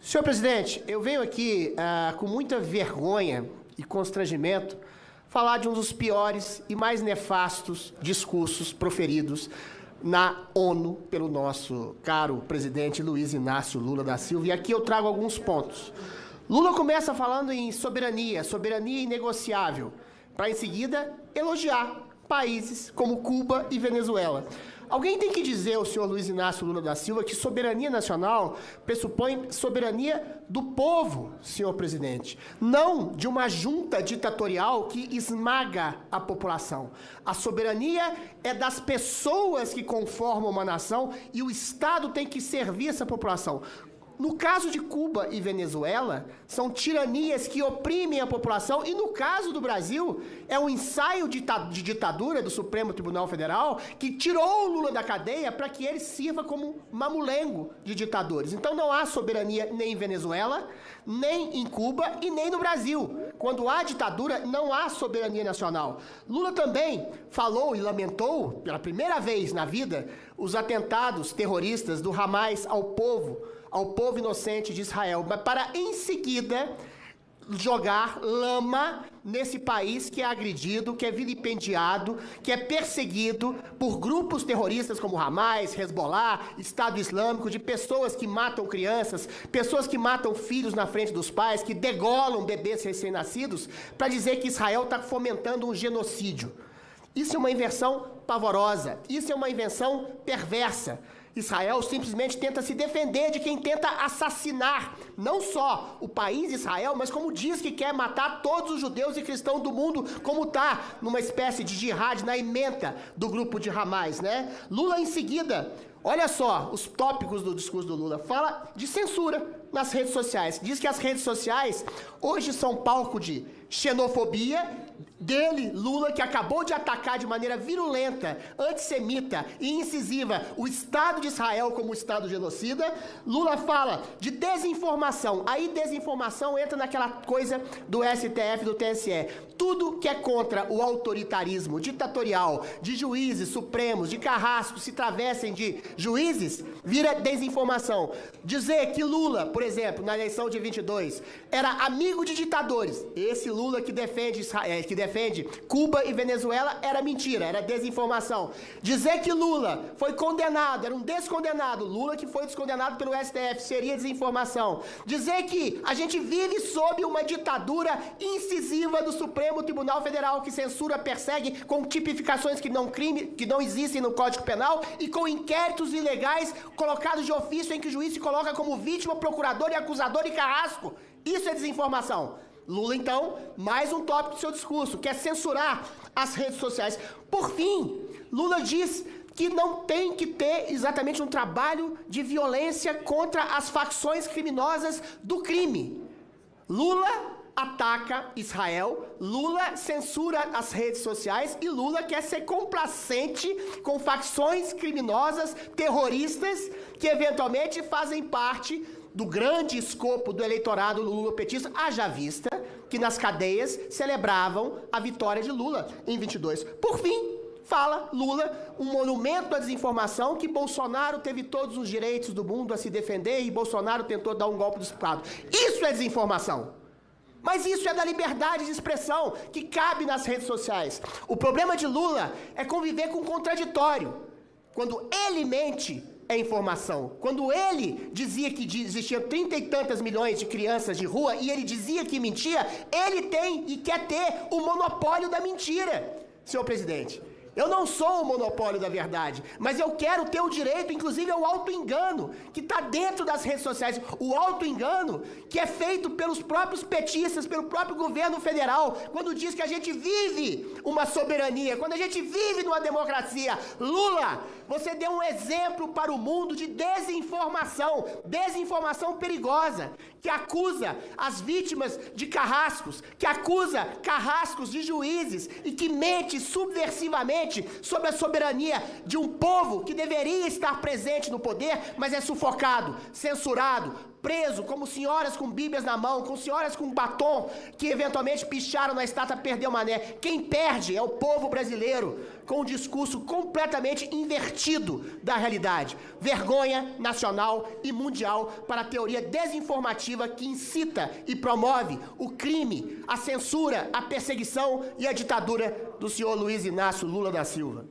Senhor presidente, eu venho aqui com muita vergonha e constrangimento falar de um dos piores e mais nefastos discursos proferidos na ONU pelo nosso caro presidente Luiz Inácio Lula da Silva. E aqui eu trago alguns pontos. Lula começa falando em soberania inegociável, para em seguida elogiar países como Cuba e Venezuela. Alguém tem que dizer ao senhor Luiz Inácio Lula da Silva que soberania nacional pressupõe soberania do povo, senhor presidente, não de uma junta ditatorial que esmaga a população. A soberania é das pessoas que conformam uma nação e o Estado tem que servir essa população. No caso de Cuba e Venezuela, são tiranias que oprimem a população, e no caso do Brasil, é um ensaio de ditadura do Supremo Tribunal Federal que tirou o Lula da cadeia para que ele sirva como mamulengo de ditadores. Então não há soberania nem em Venezuela, nem em Cuba e nem no Brasil. Quando há ditadura, não há soberania nacional. Lula também falou e lamentou, pela primeira vez na vida, os atentados terroristas do Hamas ao povo inocente de Israel, mas para em seguida jogar lama nesse país que é agredido, que é vilipendiado, que é perseguido por grupos terroristas como Hamas, Hezbollah, Estado Islâmico, de pessoas que matam crianças, pessoas que matam filhos na frente dos pais, que degolam bebês recém-nascidos, para dizer que Israel está fomentando um genocídio. Isso é uma invenção pavorosa, isso é uma invenção perversa. Israel simplesmente tenta se defender de quem tenta assassinar não só o país Israel, mas como diz que quer matar todos os judeus e cristãos do mundo, como está numa espécie de jihad na ementa do grupo de Hamas, né? Lula em seguida, olha só os tópicos do discurso do Lula, fala de censura nas redes sociais, diz que as redes sociais hoje são palco de xenofobia dele, Lula, que acabou de atacar de maneira virulenta, antissemita e incisiva o Estado de Israel como Estado genocida. Lula fala de desinformação. Aí desinformação entra naquela coisa do STF, do TSE. Tudo que é contra o autoritarismo ditatorial de juízes supremos, de carrascos, se travessem de juízes, vira desinformação. Dizer que Lula, por exemplo, na eleição de 22, era amigo de ditadores. Esse Lula que defende Cuba e Venezuela era mentira, era desinformação. Dizer que Lula foi condenado, era um descondenado, Lula que foi descondenado pelo STF, seria desinformação. Dizer que a gente vive sob uma ditadura incisiva do Supremo Tribunal Federal que censura, persegue com tipificações que não existem no Código Penal e com inquéritos ilegais colocados de ofício em que o juiz se coloca como vítima, procurador e acusador e carrasco. Isso é desinformação. Lula, então, mais um tópico do seu discurso, que é censurar as redes sociais. Por fim, Lula diz que não tem que ter exatamente um trabalho de violência contra as facções criminosas do crime. Lula ataca Israel, Lula censura as redes sociais e Lula quer ser complacente com facções criminosas, terroristas, que eventualmente fazem parte do grande escopo do eleitorado lulopetista, haja vista que nas cadeias celebravam a vitória de Lula em 22. Por fim, fala Lula, um monumento à desinformação, que Bolsonaro teve todos os direitos do mundo a se defender e Bolsonaro tentou dar um golpe do Estado. Isso é desinformação. Mas isso é da liberdade de expressão que cabe nas redes sociais. O problema de Lula é conviver com o contraditório. Quando ele mente, é informação. Quando ele dizia que existiam 30 e tantas milhões de crianças de rua e ele dizia que mentia, ele tem e quer ter o monopólio da mentira, senhor presidente. Eu não sou o monopólio da verdade, mas eu quero ter o direito, inclusive, ao auto-engano, que está dentro das redes sociais. O auto-engano que é feito pelos próprios petistas, pelo próprio governo federal, quando diz que a gente vive uma soberania, quando a gente vive numa democracia. Lula, você deu um exemplo para o mundo de desinformação perigosa, que acusa as vítimas de carrascos, que acusa carrascos de juízes e que mente subversivamente novamente sobre a soberania de um povo que deveria estar presente no poder, mas é sufocado, censurado, preso, como senhoras com bíblias na mão, com senhoras com batom, que eventualmente picharam na estátua Perdeu Mané. Quem perde é o povo brasileiro, com um discurso completamente invertido da realidade. Vergonha nacional e mundial para a teoria desinformativa que incita e promove o crime, a censura, a perseguição e a ditadura do senhor Luiz Inácio Lula da Silva.